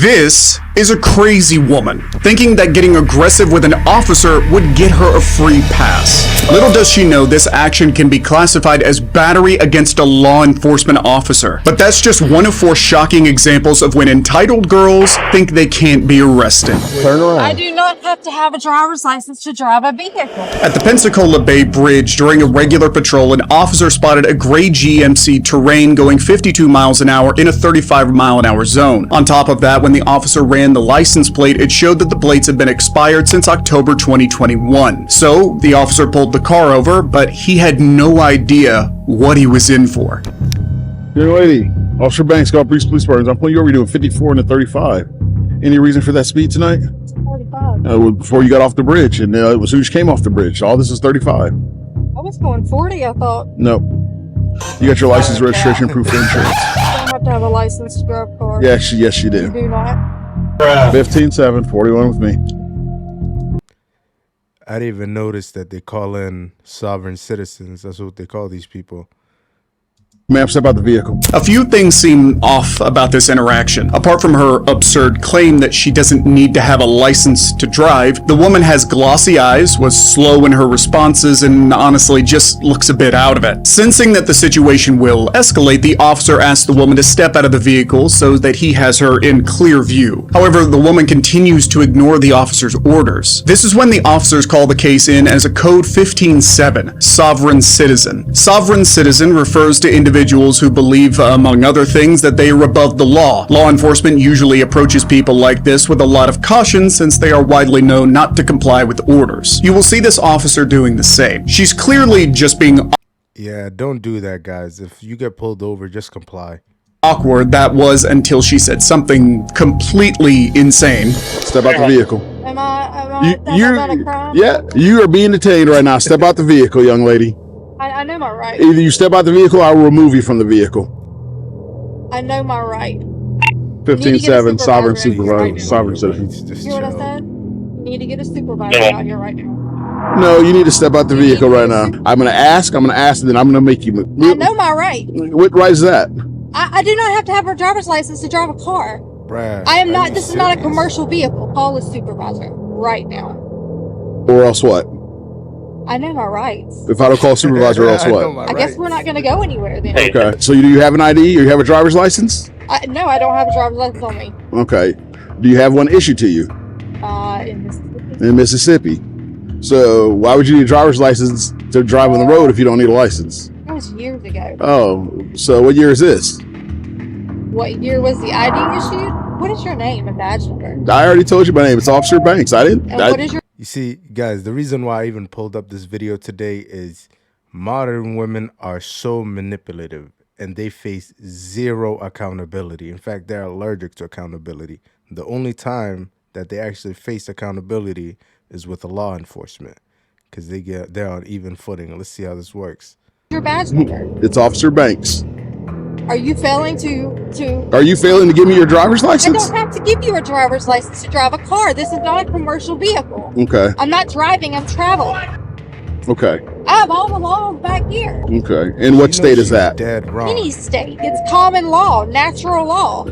This is a crazy woman, thinking that getting aggressive with an officer would get her a free pass. Little does she know this action can be classified as battery against a law enforcement officer. But that's just one of 4 shocking examples of when entitled girls think they can't be arrested. Turn around. I do not have to have a driver's license to drive a vehicle. At the Pensacola Bay Bridge during a regular patrol, an officer spotted a gray GMC Terrain going 52 miles an hour in a 35-mile-an-hour zone. On top of that, when the officer ran the license plate, it showed that the plates had been expired since October 2021. So the officer pulled the car over, but he had no idea what he was in for. Young lady, Officer Banks, Gulf Breeze Police Department. I'm pulling you over. You're doing 54 and a 35. Any reason for that speed tonight? 45. Before you got off the bridge, and as soon as you came off the bridge, all this is 35. I was going 40, I thought. No. You got your license, registration, proof of insurance. I don't have to have a license to drive a car. Yes, you You do. do not. 15-7, 41 with me. I didn't even notice that they call in sovereign citizens. That's what they call these people. Ma'am, step out the vehicle. A few things seem off about this interaction. Apart from her absurd claim that she doesn't need to have a license to drive, the woman has glossy eyes, was slow in her responses, and honestly just looks a bit out of it. Sensing that the situation will escalate, the officer asks the woman to step out of the vehicle so that he has her in clear view. However, the woman continues to ignore the officer's orders. This is when the officers call the case in as a code 15-7, sovereign citizen. Sovereign citizen refers to individuals who believe, among other things, that they are above the law. Law enforcement usually approaches people like this with a lot of caution since they are widely known not to comply with orders. You will see this officer doing the same. She's clearly just being Yeah, don't do that, guys. If you get pulled over, just comply. awkward. That was until she said something completely insane. Step out the vehicle. Am I not a crime? Yeah, you are being detained right now. Step out the vehicle, young lady. I know my right. Either you step out the vehicle or I will remove you from the vehicle. I know my right. 15-7, sovereign supervisor. sovereign citizen. Just You hear what I chill. said? You need to get a supervisor out here right now. No, you need to step out the vehicle right now. I'm going to ask, and then I'm going to make you move. I know my right. What right is that? I do not have to have a driver's license to drive a car. Brad, I am are not. you This is not a serious? commercial vehicle. Call a supervisor right now. Or else what? I know my rights. If I don't call supervisor, or else I know what? my I guess rights. we're not going to go anywhere then. Okay, so do you have an ID or you have a driver's license? No, I don't have a driver's license on me. Okay. Do you have one issued to you In Mississippi. in Mississippi? So why would you need a driver's license to drive on the road if you don't need a license? That was years ago. Oh, so what year is this? What year was the ID issued? What is your name and badge number? I already told you my name. It's Officer Banks. I didn't. And what is your You see, guys, the reason why I even pulled up this video today is modern women are so manipulative and they face zero accountability. In fact, they're allergic to accountability. The only time that they actually face accountability is with the law enforcement because they're on even footing. Let's see how this works. badge number? It's Officer Banks. Are you failing to? Are you failing to give me your driver's I license? don't have to give you a driver's license to drive a car. This is not a commercial vehicle. Okay. I'm not driving. I'm traveling. Okay. I have all the laws back here. Okay. And what You know state is she's that? Dead wrong. Any state. It's common law, natural law,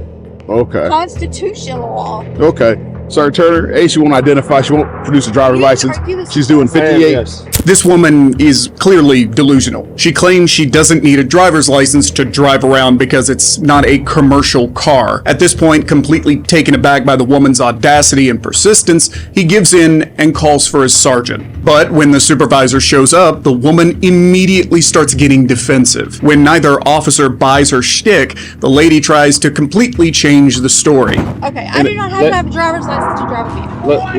Okay. constitutional law. Okay. Sir Turner, A, she won't identify. She won't produce a driver's license. She's doing 58. This woman is clearly delusional. She claims she doesn't need a driver's license to drive around because it's not a commercial car. At this point, completely taken aback by the woman's audacity and persistence, he gives in and calls for his sergeant. But when the supervisor shows up, the woman immediately starts getting defensive. When neither officer buys her shtick, the lady tries to completely change the story. Okay, I do not have to have a driver's license to drive a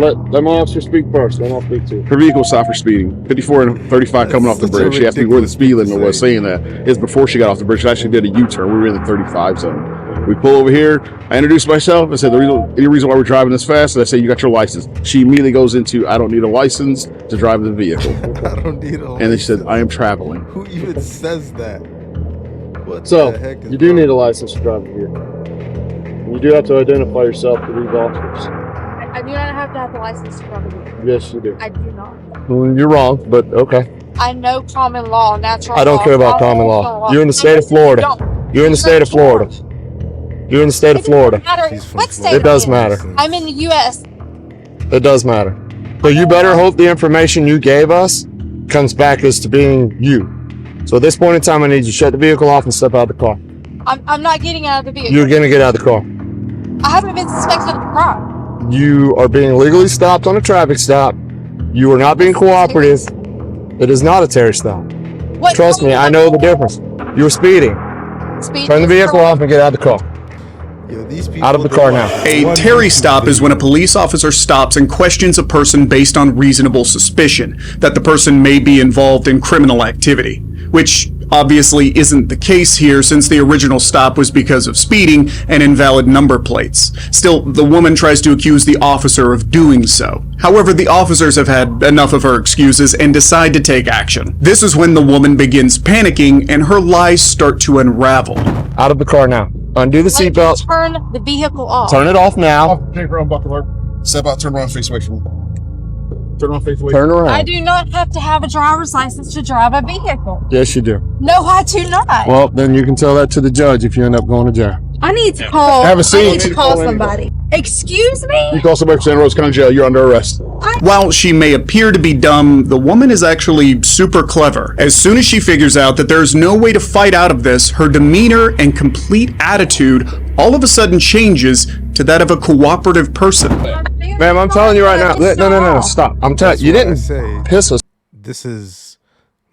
vehicle. Let my officer speak first, then I'll speak too. Her vehicle stopped for speeding. 54 and 35 coming off the That's such a bridge. She asked me where the speed limit was, ridiculous saying that is before she got off the bridge. She actually did a U-turn. We were in the 35 zone. We pull over here. I introduced myself. I said, any reason why we're driving this fast? And I said, you got your license. She immediately goes into, I don't need a license to drive the vehicle. I don't need a And then she said, license. I am traveling. Who even says that? What So, the heck is you do wrong? need a license to drive a vehicle. You do have to identify yourself to these officers. I do not have to have a license to drive a vehicle. Yes, you do. I do not. Well, you're wrong, but okay. I know common law, natural law. I don't care about common law. You're in the state of Florida. You're in the state of Florida. You're in the state of Florida. She's from What Florida. state? It does are you in? matter. I'm in the U.S. It does matter. So you better hope the information you gave us comes back as to being you. So at this point in time, I need you to shut the vehicle off and step out of the car. I'm not getting out of the vehicle. You're gonna get out of the car. I haven't been suspected of a crime. You are being legally stopped on a traffic stop. You are not being cooperative. It is not a Terry stop. What Trust me, I know the difference. You were speeding. Speed Turn the is vehicle correct. off and get out of the car. Yo, these people, Out of the they car want now. A one Terry YouTube stop is video. when a police officer stops and questions a person based on reasonable suspicion that the person may be involved in criminal activity, which obviously isn't the case here since the original stop was because of speeding and invalid number plates. Still, the woman tries to accuse the officer of doing so. However, the officers have had enough of her excuses and decide to take action. This is when the woman begins panicking and her lies start to unravel. Out of the car now. Undo the Why don't you seatbelt. Turn the vehicle off. Turn it off now. Take her on, buckle her. Step out, turn around, face away from me. Turn around, face away. Turn I around. do not have to have a driver's license to drive a vehicle. Yes, you do. No, I do not. Well, then you can tell that to the judge if you end up going to jail. I need to call. Have a I seat. need to call somebody. Excuse me? You call somebody from Santa Rosa County Jail, you're under arrest. While she may appear to be dumb, the woman is actually super clever. As soon as she figures out that there's no way to fight out of this, her demeanor and complete attitude all of a sudden changes to that of a cooperative person. Ma'am, I'm telling you right now. No, stop. I'm telling you, you what I didn't say. piss us This is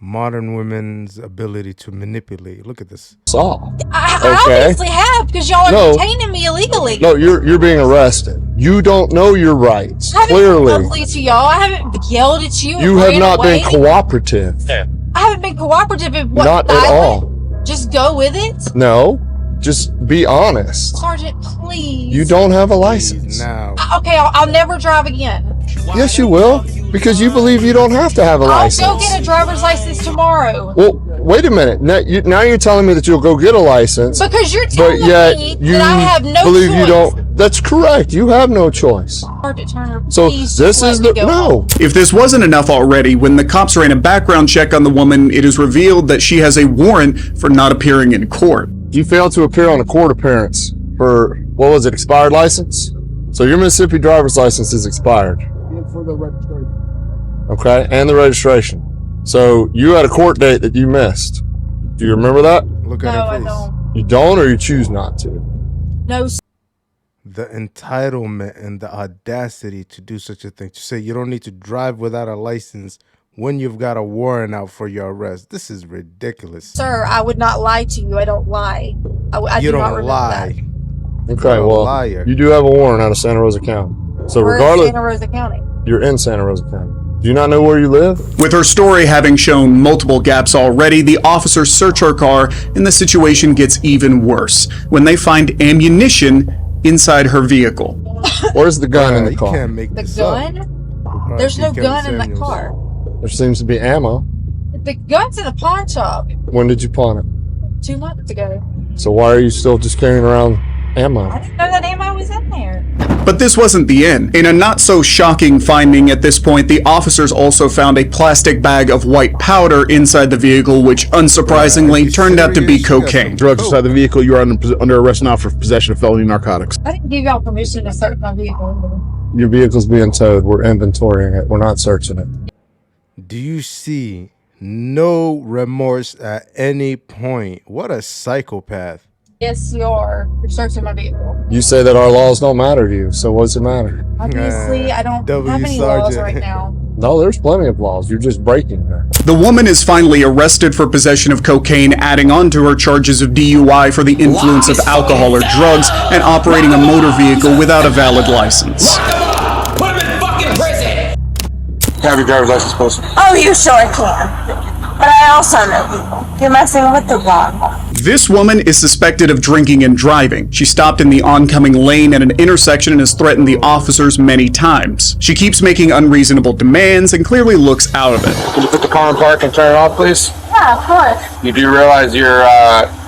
modern women's ability to manipulate. Look at this. off. I Okay. obviously have because y'all are No. detaining me illegally. No, you're being arrested. You don't know your rights. I haven't been Clearly, lovely to y'all. I haven't yelled at you. you and have ran not away. been cooperative. I haven't been cooperative in what Not at violent? all. Just go with it, No, just be honest. Sergeant. Please. You don't have a license. Now, Okay, I'll never drive again. Yes, you will, because you believe you don't have to have a I'll license. go get a driver's license tomorrow. Well, wait a minute. Now you're telling me that you'll go get a license, Because you're but telling yet me you that I have no believe choice. you don't. That's correct. You have no choice. Sergeant Turner, So please this let is me the go no. home. If this wasn't enough already, when the cops ran a background check on the woman, it is revealed that she has a warrant for not appearing in court. You failed to appear on a court appearance for what was it? Expired license. So your Mississippi driver's license is expired. For the registration. Okay, and the registration. So you had a court date that you missed. Do you remember that? look No, at her I face. don't. You don't, or you choose not to. No, The entitlement and the audacity to do such a thing. To say you don't need to drive without a license when you've got a warrant out for your arrest. This is ridiculous. sir, I would not lie to you. I don't lie. I You do not don't remember lie. Okay, You're a well, liar. you do have a warrant out of Santa Rosa County. So That. We're in regardless, Santa Rosa County. you're in Santa Rosa County. Do you not know where you live? With her story having shown multiple gaps already, the officers search her car and the situation gets even worse when they find ammunition inside her vehicle. Where's the gun in the You car? can't make The this gun? up. There's no Kevin gun in that Samuels. car. There seems to be ammo. The gun's in a pawn shop When did you pawn it? 2 months ago. So why are you still just carrying around ammo? I didn't know that ammo was in there. But this wasn't the end. In a not so shocking finding at this point, the officers also found a plastic bag of white powder inside the vehicle, which unsurprisingly Are you turned out to be serious? You got cocaine. some Drugs inside the vehicle, you are under arrest now for possession of felony narcotics. I didn't give y'all permission to search my vehicle. Your vehicle's being towed. We're inventorying it. We're not searching it. Do you see no remorse at any point? What a psychopath. Yes, you are. You're searching my vehicle. You say that our laws don't matter to you, so what's it matter? Obviously, I don't W have any laws Sergeant. right now. No, there's plenty of laws. You're just breaking them. The woman is finally arrested for possession of cocaine, adding on to her charges of DUI for the influence of alcohol or drugs and operating a motor vehicle without a valid license. Put him in fucking prison! Have your driver's license posted. Oh, you sure can. But I also know people. You're messing with the wrong one. This woman is suspected of drinking and driving. She stopped in the oncoming lane at an intersection and has threatened the officers many times. She keeps making unreasonable demands and clearly looks out of it. Can you put the car in park and turn it off, please? Yeah, of course. You do realize you're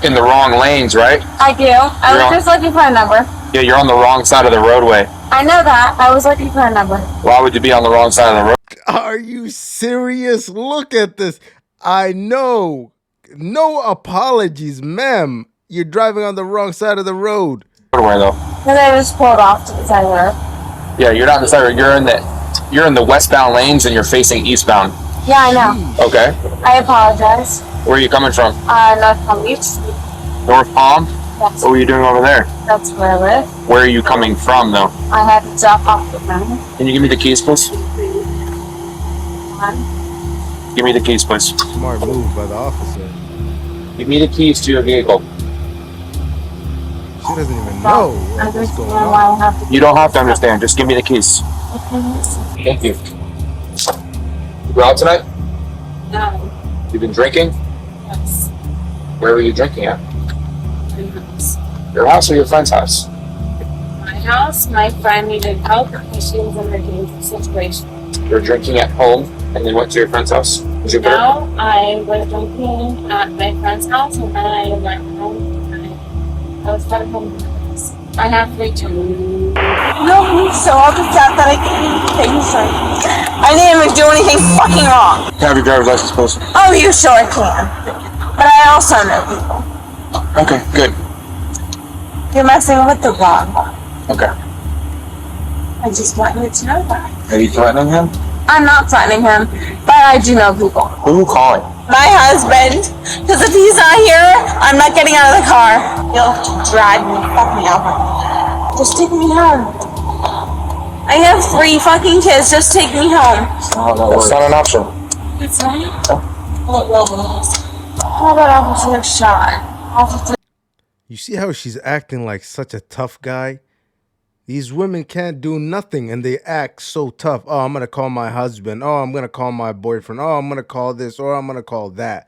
in the wrong lanes, right? I do. I You're on- was just looking for a number. Yeah, you're on the wrong side of the roadway. I know that. I was looking for a number. Why would you be on the wrong side of the road? Are you serious? Look at this. I know. No apologies, ma'am. You're driving on the wrong side of the road. roadway though. Because I was pulled off to the side of the road. Yeah, you're not in the side road. You're in the westbound lanes and you're facing eastbound. Yeah, I know. Okay. I apologize. Where are you coming from? North Palm Beach. North Palm? That's, What were you doing over there? that's where I live. Where are you coming from though? I had to drop off the phone. Can you give me the keys, please? Give me the keys, please. Smart move by the officer. Give me the keys to your vehicle. She doesn't even know I what's understand going why on. I have to. You don't have to understand. Just give me the keys. Thank you. You go out tonight? No. You've been drinking? Yes. Where were you drinking at? Your house or your friend's house? My house, my friend needed help because she was in a dangerous situation. You were drinking at home and then went to your friend's house? Was your Now I was drinking at my friend's house and then I went home. I was back home. I have 3 children. No, he's so upset that I can't even say sorry. I didn't even do anything fucking wrong. Have your driver's license, please. Oh, you sure can. But I also know people. Okay, good. You're messing with the wrong one. Okay. I just want you to know that. Are you threatening him? I'm not threatening him, but I do know people. Who are you calling? My husband. Because if he's not here, I'm not getting out of the car. He'll drag me, fuck me up. Just take me home. I have 3 fucking kids. Just take me home. That's not an option. It's not? How about Officer Shot? Officer. You see how she's acting like such a tough guy? These women can't do nothing and they act so tough. Oh, I'm going to call my husband. Oh, I'm going to call my boyfriend. Oh, I'm going to call this or I'm going to call that.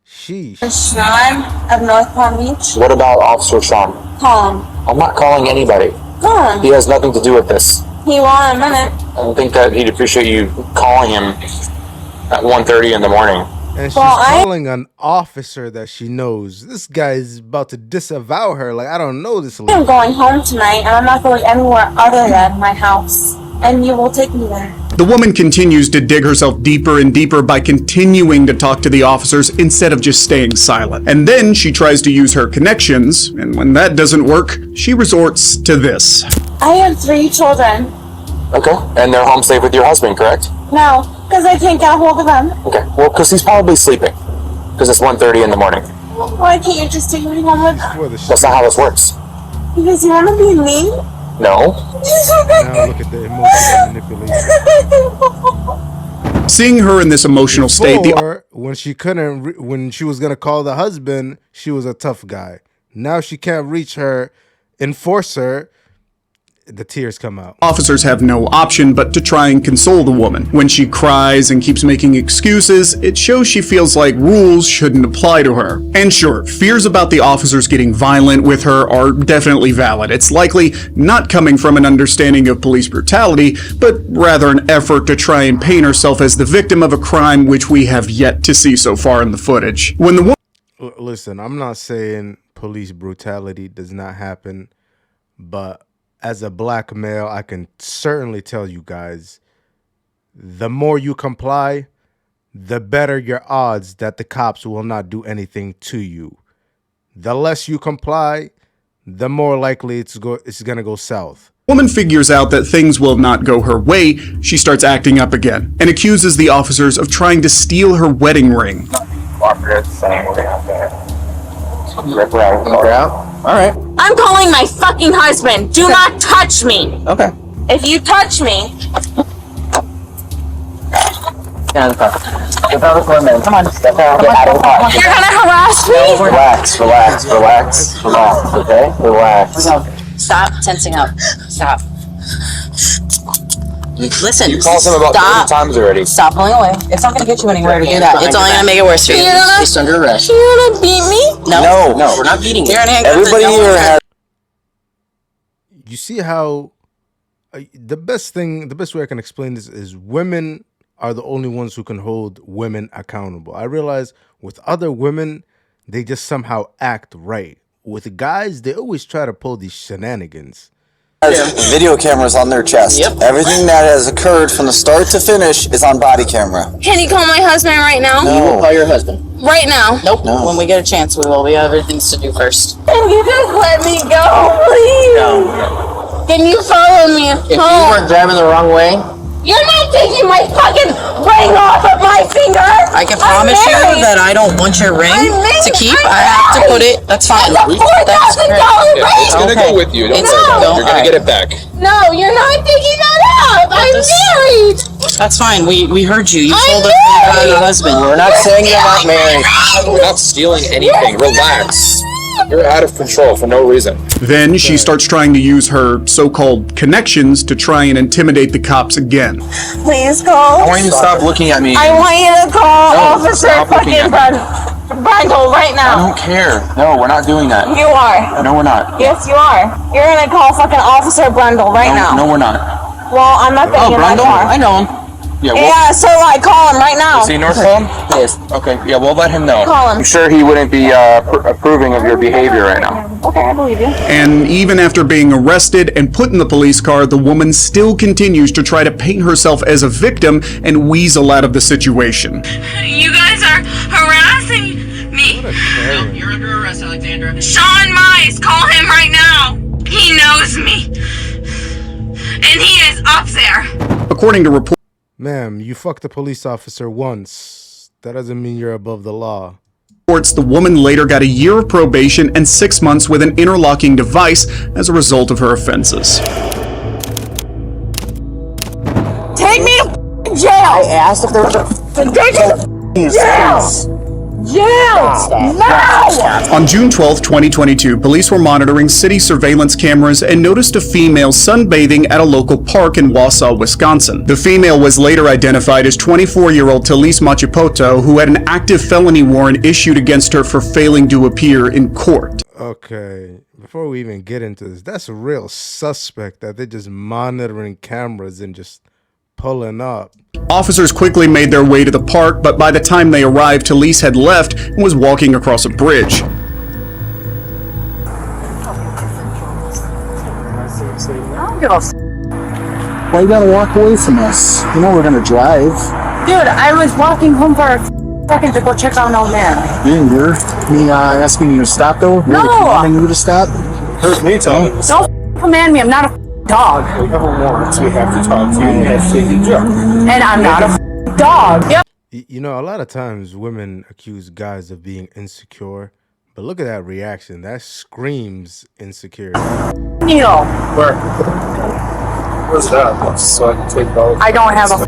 Sheesh. Sean of North Palm Beach. What about Officer Sean? Call him. I'm not calling anybody. Call him. He has nothing to do with this. He will in a minute. I don't think that he'd appreciate you calling him at 1:30 in the morning. And she's Well, calling an officer that she knows. This guy is about to disavow her. Like, I don't know this lady. I'm going home tonight and I'm not going anywhere other than my house. And you will take me there. The woman continues to dig herself deeper and deeper by continuing to talk to the officers instead of just staying silent. And then she tries to use her connections, and when that doesn't work, she resorts to this. I have 3 children. Okay. And they're home safe with your husband, correct? No, because I can't get a hold of them. Okay. Well, because he's probably sleeping. Because it's 1:30 in the morning. Why can't you just take me home with them? For the That's not how this works. Because you want to be me? No. Now look at the emotional manipulation. Seeing her in this emotional state, the Before, when she couldn't, when she was gonna call the husband, she was a tough guy. Now she can't reach her enforcer. The tears come out. officers have no option but to try and console the woman. When she cries and keeps making excuses, it shows she feels like rules shouldn't apply to her. And sure, fears about the officers getting violent with her are definitely valid. It's likely not coming from an understanding of police brutality, but rather an effort to try and paint herself as the victim of a crime which we have yet to see so far in the footage. When the woman Listen, I'm not saying police brutality does not happen, but as a black male, I can certainly tell you guys, the more you comply, the better your odds that the cops will not do anything to you. The less you comply, the more likely it's going to go south. woman figures out that things will not go her way, she starts acting up again and accuses the officers of trying to steal her wedding ring. Alright. I'm calling my fucking husband. Do not touch me. Okay. If you touch me, Get out of the car. Get out of the car, man. Come on. Get out of the car. you're gonna harass me? Relax, okay? Relax. Stop tensing up. Stop. Listen. You called him about 30 times already. Stop pulling away. It's not going to get you anywhere to do that. It's only going to make it worse for you. He's under arrest. You gonna beat me? No, No. we're not beating you. Everybody here has. You see how the best way I can explain this is women are the only ones who can hold women accountable. I realize with other women, they just somehow act right. With guys, they always try to pull these shenanigans. Video cameras on their chest. Yep. Everything that has occurred from the start to finish is on body camera. Can you call my husband right now? No. Call your husband. Right now? Nope. No. When we get a chance, we will. We have other things to do first. Can you just let me go, please? No. Can you follow me If you home? weren't driving the wrong way, You're not taking my fucking ring off of my finger! I can promise you that I don't want your ring to keep. I have to put it. That's fine. That's a $4,000 ring! It's gonna go with you. Don't worry about it. You're gonna get it back. No, you're not taking that off! I'm married! That's fine. We heard you. You told us you had a husband. we're not saying you're not married. We're not stealing anything. Relax. You're out of control for no reason. Then she starts trying to use her so-called connections to try and intimidate the cops again. Please I call. want you to stop looking at me. I want you to call No, Officer stop looking fucking Brundle right I now. don't care. No, we're not doing that. You are. No, we're not. Yes, you are. You're gonna call fucking Officer Brundle right now. No, we're not. Well, I'm not Oh, getting in my Brundle? car. I know him. Yeah, Yeah, so I call him right now. Is he North Phone? Yes. Okay, yeah, we'll let him know. Call him. I'm sure he wouldn't be approving of your behavior right now. Okay, I believe you. And even after being arrested and put in the police car, the woman still continues to try to paint herself as a victim and weasel out of the situation. You guys are harassing me. You're under arrest, Alexandra. Sean Mize, call him right now. He knows me. And he is up there. According to reports, Ma'am, you fucked a police officer once. That doesn't mean you're above the law. the woman later got a year of probation and 6 months with an interlocking device as a result of her offenses. Take me to jail. I asked if there was a. Take me to jail. Jail! Now! On June 12, 2022, police were monitoring city surveillance cameras and noticed a female sunbathing at a local park in Wausau, Wisconsin. The female was later identified as 24-year-old Talise Machipoto, who had an active felony warrant issued against her for failing to appear in court. Okay, before we even get into this, that's a real suspect that they're just monitoring cameras and just pulling up. Officers quickly made their way to the park, but by the time they arrived, Talise had left and was walking across a bridge. Why you gotta walk away from us? You know we're gonna drive. Dude, I was walking home for a second to go check out an old man. You're me asking you to stop though? You're No! commanding you to stop? Here's me telling you. Don't command me. I'm not a dog. We have a warrant, so we have to talk to you and have to take you to jail. And I'm not a dog. Yep. You know, a lot of times women accuse guys of being insecure, but look at that reaction. That screams insecurity. Needle. Where? Where's that? So I can take those. I don't have a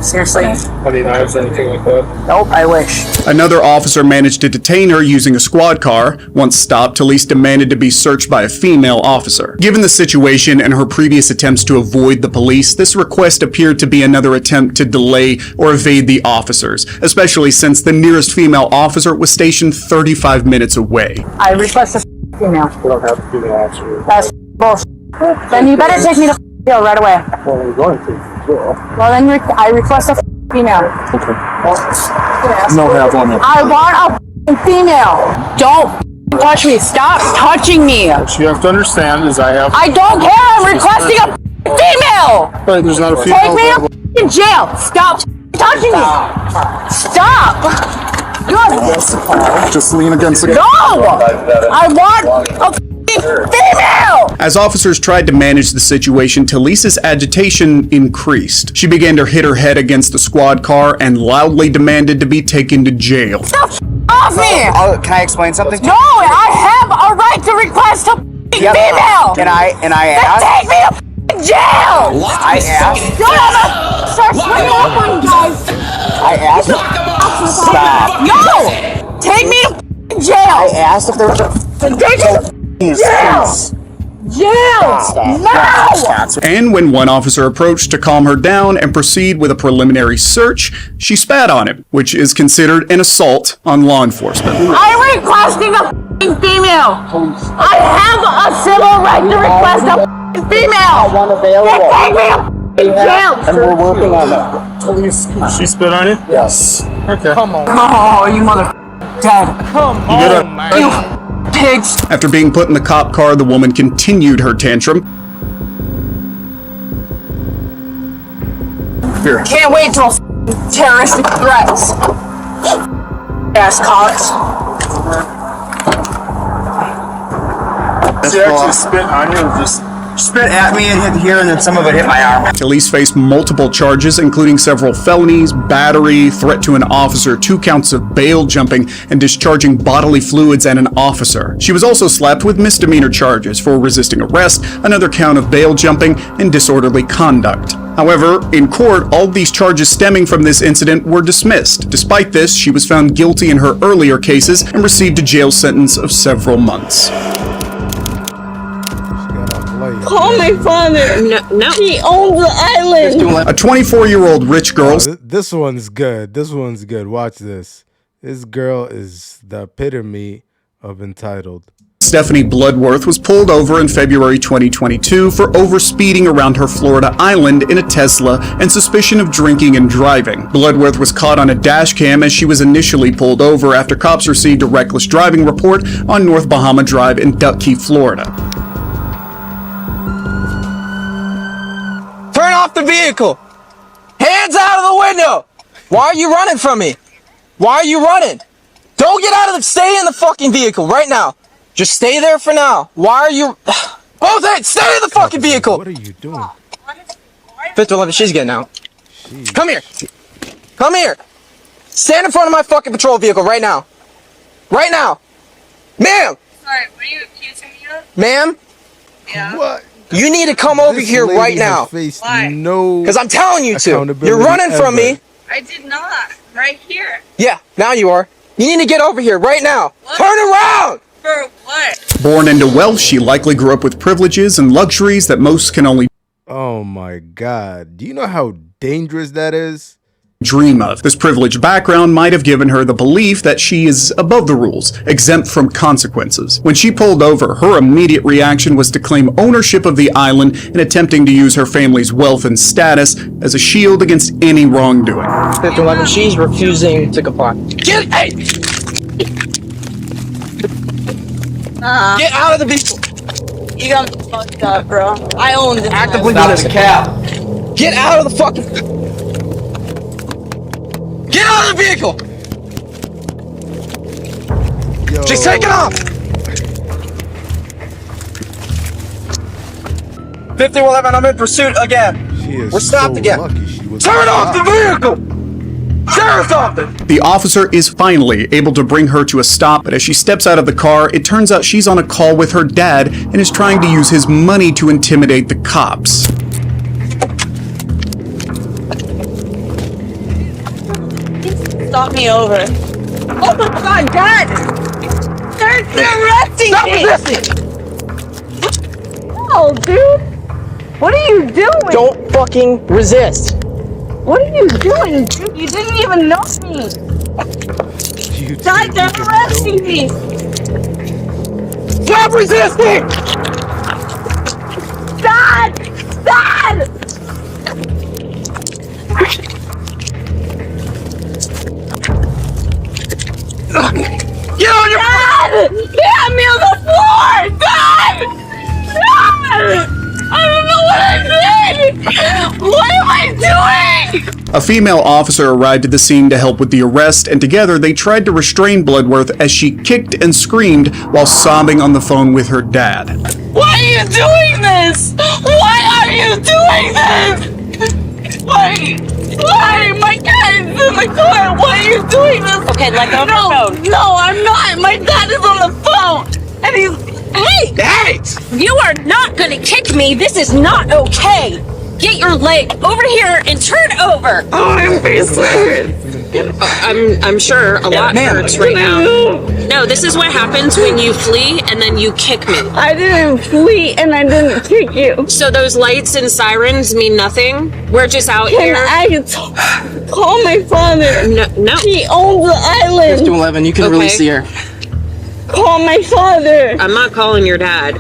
seriously. Any knives or anything like that? Nope, I wish. Another officer managed to detain her using a squad car. Once stopped, Talise demanded to be searched by a female officer. Given the situation and her previous attempts to avoid the police, this request appeared to be another attempt to delay or evade the officers, especially since the nearest female officer was stationed 35 minutes away. I request a female. We don't have to do that actually. That's bullshit. Then you better take me to jail right away. Well, we're going to. Well, then I request a female. Okay. No have one. I want a female. Don't touch me. Stop touching me. What you have to understand is I have. I don't care. I'm requesting a female. But there's not a female. Take me to jail. Stop touching me. Stop. Good. Just lean against the. No. I want a female. As officers tried to manage the situation, Talise's agitation increased. She began to hit her head against the squad car and loudly demanded to be taken to jail. Off me. Can I explain something? No, I have a right to request a female. And I Then asked. take me to jail. I asked. You'll have a search warrant, guys. I asked. Stop. No. Take me to jail. I asked if there was a. Take me to jail. Jail. Now. And when one officer approached to calm her down and proceed with a preliminary search, she spat on him, which is considered an assault on law enforcement. I'm requesting a female. I have a civil right to request a female. One available. Take me to jail. And we're working on that. She spit on you? Yes. Okay. Come on. Oh, you mother dead. Come on, man. You pigs. After being put in the cop car, the woman continued her tantrum. here. Can't wait till terroristic threats. Ass cocks. Did you actually spit on you or just spit at me and hit here and then some of it hit my arm? Elise faced multiple charges, including several felonies, battery, threat to an officer, 2 counts of bail jumping, and discharging bodily fluids at an officer. She was also slapped with misdemeanor charges for resisting arrest, another count of bail jumping, and disorderly conduct. However, in court, all these charges stemming from this incident were dismissed. Despite this, she was found guilty in her earlier cases and received a jail sentence of several months. Call my father. No. He owns the island. A 24-year-old rich girl. This one's good. This one's good. Watch this. This girl is the epitome of entitled. Stephanie Bloodworth was pulled over in February 2022 for overspeeding around her Florida island in a Tesla and suspicion of drinking and driving. Bloodworth was caught on a dash cam as she was initially pulled over after cops received a reckless driving report on North Bahama Drive in Duck Key, Florida. Turn off the vehicle! Hands out of the window! Why are you running from me? Why are you running? Don't get out of the... Stay in the fucking vehicle right now. Just stay there for now. Why are you... Both hands! Stay in the fucking vehicle! What are you doing? 5th-11, she's getting out. Jeez. Come here. Come here. Stand in front of my fucking patrol vehicle right now. Right now. Ma'am! Sorry, what are you accusing me of? Ma'am? Yeah. What? You need to come over This here lady right has now. faced Why? No Because I'm telling you to. accountability You're running from ever. me. I did not. Right here. Yeah, now you are. You need to get over here right now. What? Turn around! For what? Born into wealth, she likely grew up with privileges and luxuries that most can only Oh my God. Do you know how dangerous that is? dream of. This privileged background might have given her the belief that she is above the rules, exempt from consequences. When she pulled over, her immediate reaction was to claim ownership of the island and attempting to use her family's wealth and status as a shield against any wrongdoing. 5th-11, she's refusing to comply. Get out of the vehicle! You got me fucked up, bro. I own this. Actively Stop the cab. Get out of the fucking... Get out of the vehicle! Yo. Just take it off! 5th-11, I'm in pursuit again. She is We're stopped so again. lucky she was Turn off the vehicle! Sheriff's office! The officer is finally able to bring her to a stop, but as she steps out of the car, it turns out she's on a call with her dad and is trying to use his money to intimidate the cops. Stop me over. Oh my god, Dad! They're arresting Stop me! resisting! Oh, dude! What are you doing? Don't fucking resist! What are you doing, dude? You didn't even know me! Dad, they're arresting me! Stop resisting! Dad! Dad! Get on your... Dad! Get me on the floor! Dad! Dad! I don't know what I did! What am I doing? A female officer arrived at the scene to help with the arrest, and together they tried to restrain Bloodworth as she kicked and screamed while sobbing on the phone with her dad. Why are you doing this? Why are you doing this? Why? My dad is in the car. Why are you doing this? Okay, let go of your phone. No, I'm not. My dad is on the phone. And he's... Hey! Hey! You are not gonna kick me. This is not okay. Get your leg over here and turn over. Oh, I'm very sorry. I'm sure a lot hurts right now. No, this is what happens when you flee and then you kick me. I didn't flee and I didn't kick you. So those lights and sirens mean nothing? We're just out Can here. I call my father? No. He owns the island. 5th-11, you can Okay. release the air. Call my father. I'm not calling your dad.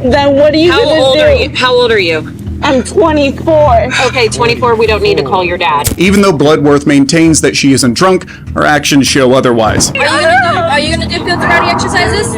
Then what are you How gonna old do? are you? How old are you? I'm 24. Okay, 24, we don't need to call your dad. Even though Bloodworth maintains that she isn't drunk, her actions show otherwise. Are you gonna do field sobriety exercises?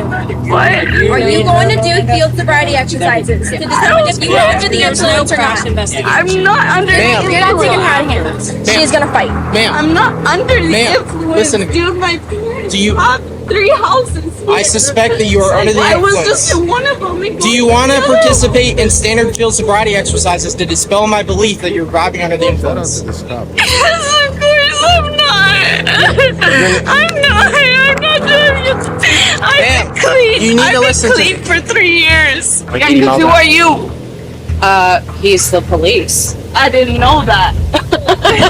What? Are you going to do field sobriety exercises to determine if you are under the influence or not? I'm not under the Ma'am. You're not taking her out of hand. She's gonna fight. Ma'am, I'm not under the Ma'am, influence. listen to me. Dude, my parents Do you- bought 3 houses. I suspect that you are under the I was influence. just in one of them. Do you want to participate in standard field sobriety exercises to dispel my belief that you're driving under the influence? Yes, of course I'm not. I'm not driving. I've Ma'am, been clean. you need to I've listen been to clean me. for 3 years. you know Who that. are you? He's the police. I didn't know that.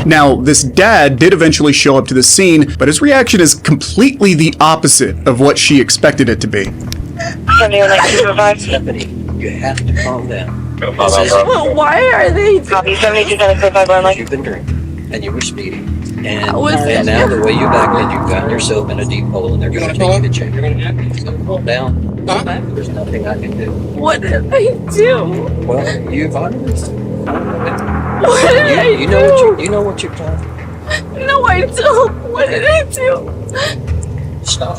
Now, this dad did eventually show up to the scene, but his reaction is completely the opposite of what she expected it to be. Stephanie, you have to calm down. But why are they? You've been drinking and you were speeding. And now the way you backed in, you've gotten yourself in a deep hole and they're going to take you to jail. So calm down. Huh? There's nothing I can do. What did I do? Well, you've What did I do? you know what you've done. No, I don't. What did I do? Stop.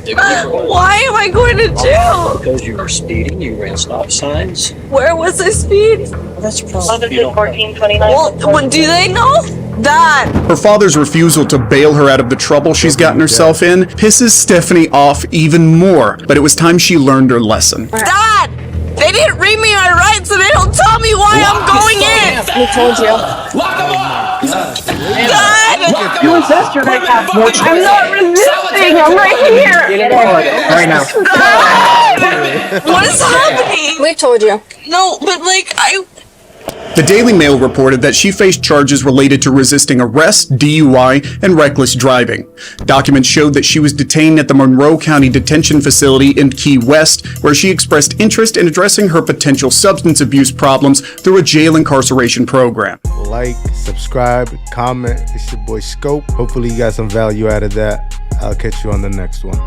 Why am I going to jail? Because you were speeding, you ran stop signs. Where was I speeding? That's probably 1429. Well, what do they know? Dad. Her father's refusal to bail her out of the trouble she's gotten herself in pisses Stephanie off even more, but it was time she learned her lesson. Dad! They didn't read me my rights and they don't tell me why I'm going in! We told you. Lock him up! Dad! You resist, you're going to have more I'm not resisting! I'm right here! right now. Dad! What is happening? We told you. No, but like, The Daily Mail reported that she faced charges related to resisting arrest, DUI, and reckless driving. Documents showed that she was detained at the Monroe County Detention Facility in Key West, where she expressed interest in addressing her potential substance abuse problems through a jail incarceration program. Like, subscribe, comment. It's your boy Scope. Hopefully you got some value out of that. I'll catch you on the next one.